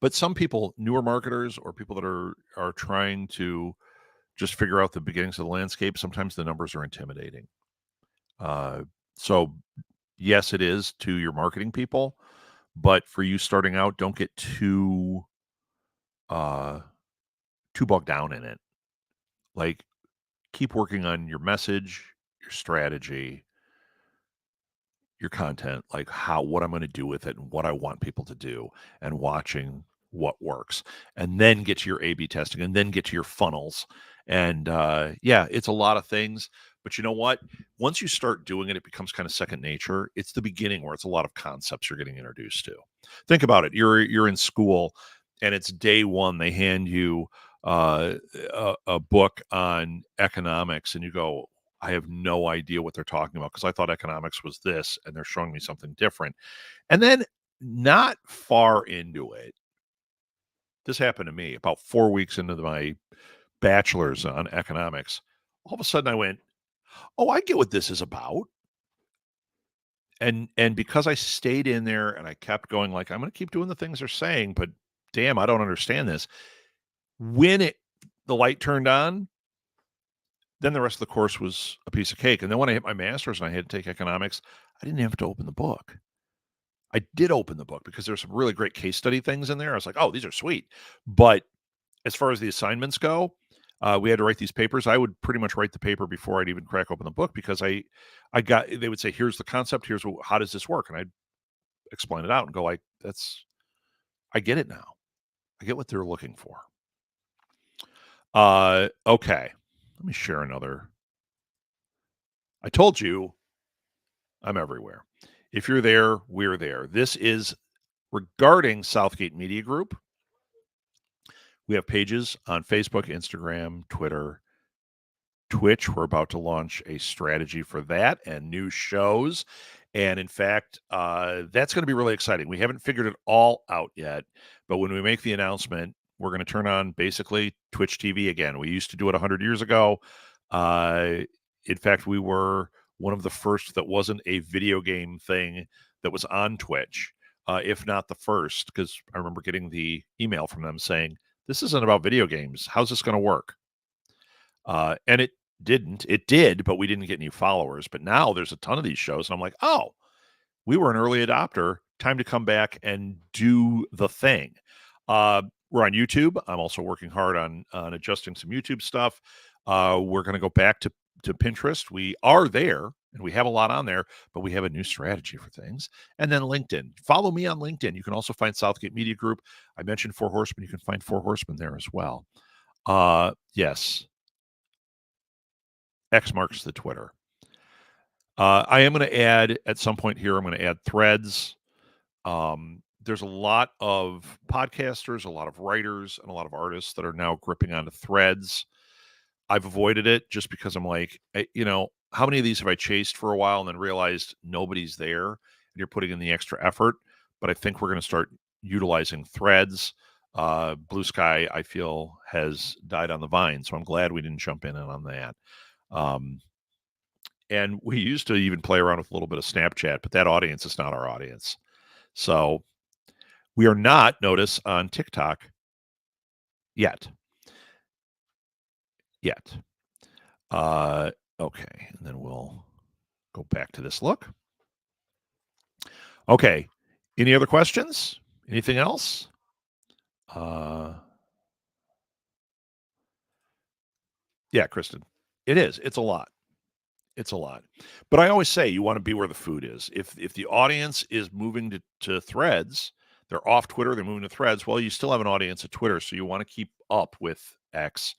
But some people, newer marketers or people that are trying to just figure out the beginnings of the landscape, sometimes the numbers are intimidating. So yes, it is to your marketing people, but for you starting out, don't get uh too bogged down in it. Like, keep working on your message, your strategy, your content, like what I'm going to do with it and what I want people to do, and watching what works, and then get to your A/B testing, and then get to your funnels. And yeah, it's a lot of things, but you know what? Once you start doing it, it becomes kind of second nature. It's the beginning where it's a lot of concepts you're getting introduced to. Think about it. You're in school, and it's day one. They hand you a book on economics, and you go, I have no idea what they're talking about because I thought economics was this, and they're showing me something different. And then, not far into it, this happened to me about 4 weeks into my bachelor's on economics. All of a sudden I went, "Oh, I get what this is about." And because I stayed in there and I kept going, like, I'm gonna keep doing the things they're saying, but damn, I don't understand this. When the light turned on, then the rest of the course was a piece of cake. And then when I hit my master's and I had to take economics, I didn't have to open the book. I did open the book because there's some really great case study things in there. I was like, "Oh, these are sweet." But as far as the assignments go, we had to write these papers. I would pretty much write the paper before I'd even crack open the book because they would say, "Here's the concept. How does this work?" And I'd explain it out and go like, I get it now. I get what they're looking for. Okay. Let me share another. I told you I'm everywhere. If you're there, we're there. This is regarding Southgate Media Group. We have pages on Facebook, Instagram, Twitter, Twitch. We're about to launch a strategy for that and new shows. And in fact, that's going to be really exciting. We haven't figured it all out yet, but when we make the announcement, we're going to turn on basically Twitch TV again. We used to do it 100 years ago. Uh, in fact, we were one of the first that wasn't a video game thing that was on Twitch, if not the first, because I remember getting the email from them saying, "This isn't about video games. How's this going to work?" And it didn't. It did, but we didn't get any followers. But now there's a ton of these shows, and I'm like, oh, we were an early adopter. Time to come back and do the thing. We're on YouTube. I'm also working hard on adjusting some YouTube stuff. We're going to go back to Pinterest. We are there, and we have a lot on there, but we have a new strategy for things. And then LinkedIn. Follow me on LinkedIn. You can also find Southgate Media Group. I mentioned Four Horsemen. You can find Four Horsemen there as well. Yes. X marks the Twitter. I am going to add at some point here, I'm going to add threads. There's a lot of podcasters, a lot of writers, and a lot of artists that are now gripping onto threads. I've avoided it just because I'm like, how many of these have I chased for a while and then realized nobody's there and you're putting in the extra effort? But I think we're going to start utilizing threads. Blue Sky, I feel, has died on the vine. So I'm glad we didn't jump in on that. And we used to even play around with a little bit of Snapchat, but that audience is not our audience. So we are not, notice, on TikTok yet. Okay, and then we'll go back to this look. Okay, any other questions? Anything else? Yeah, Kristen, it is. It's a lot. It's a lot. But I always say you want to be where the food is. If the audience is moving to threads, they're off Twitter, they're moving to threads, well, you still have an audience at Twitter, so you want to keep up with X.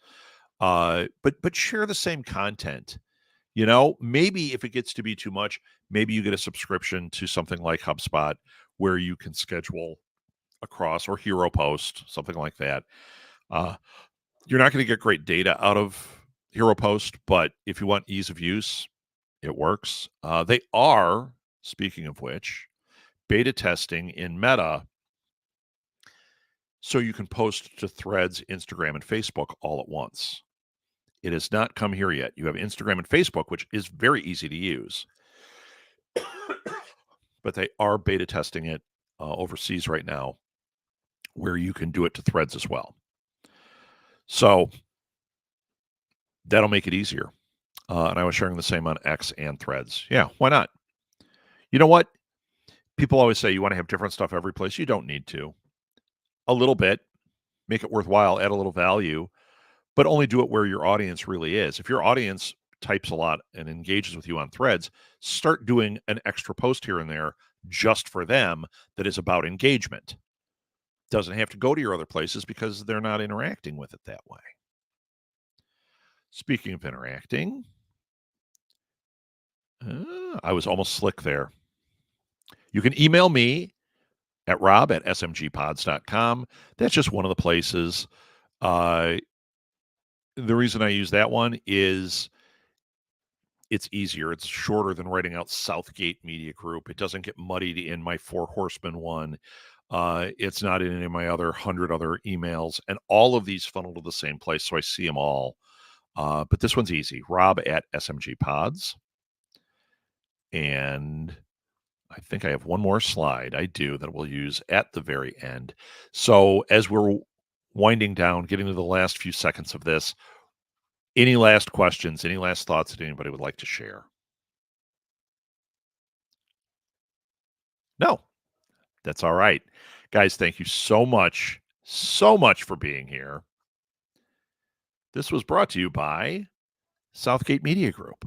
But share the same content. Maybe if it gets to be too much, maybe you get a subscription to something like HubSpot where you can schedule across, or Hero Post, something like that. You're not going to get great data out of Hero Post, but if you want ease of use, it works. They are, speaking of which, beta testing in Meta so you can post to Threads, Instagram, and Facebook all at once. It has not come here yet. You have Instagram and Facebook, which is very easy to use. But they are beta testing it overseas right now, where you can do it to Threads as well. So that'll make it easier. And I was sharing the same on X and Threads. Yeah, why not? You know what? People always say you want to have different stuff every place. You don't need to. A little bit. Make it worthwhile. Add a little value. but only do it where your audience really is. If your audience types a lot and engages with you on threads, start doing an extra post here and there just for them that is about engagement. Doesn't have to go to your other places because they're not interacting with it that way. Speaking of interacting, I was almost slick there. You can email me at rob@smgpods.com. That's just one of the places. Uh, the reason I use that one is it's easier. It's shorter than writing out Southgate Media Group. It doesn't get muddied in my Four Horsemen one. It's not in any of my other 100 other emails. And all of these funnel to the same place, so I see them all. But this one's easy. rob@smgpods. And I think I have one more slide. I do that we'll use at the very end. So as we're winding down, getting to the last few seconds of this, any last questions, any last thoughts that anybody would like to share? No, that's all right. Guys, thank you so much for being here. This was brought to you by Southgate Media Group.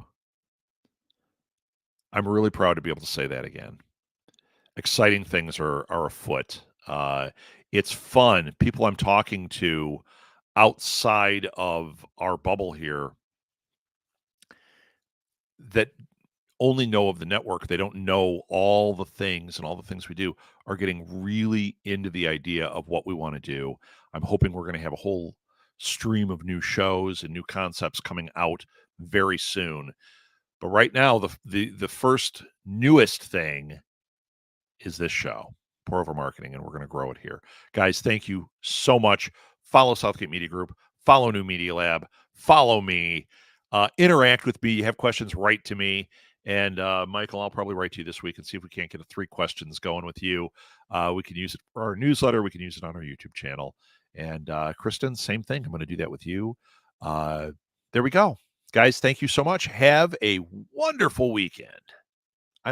I'm really proud to be able to say that again. Exciting things are afoot. It's fun. People I'm talking to outside of our bubble here that only know of the network, they don't know all the things and all the things we do, are getting really into the idea of what we want to do. I'm hoping we're going to have a whole stream of new shows and new concepts coming out very soon. But right now, the first newest thing is this show, Pour Over Marketing, and we're going to grow it here. Guys, thank you so much. Follow Southgate Media Group, follow New Media Lab, follow me, interact with me. You have questions, write to me. And Michael, I'll probably write to you this week and see if we can't get 3 questions going with you. We can use it for our newsletter. We can use it on our YouTube channel. And Kristen, same thing. I'm going to do that with you. There we go. Guys, thank you so much. Have a wonderful weekend.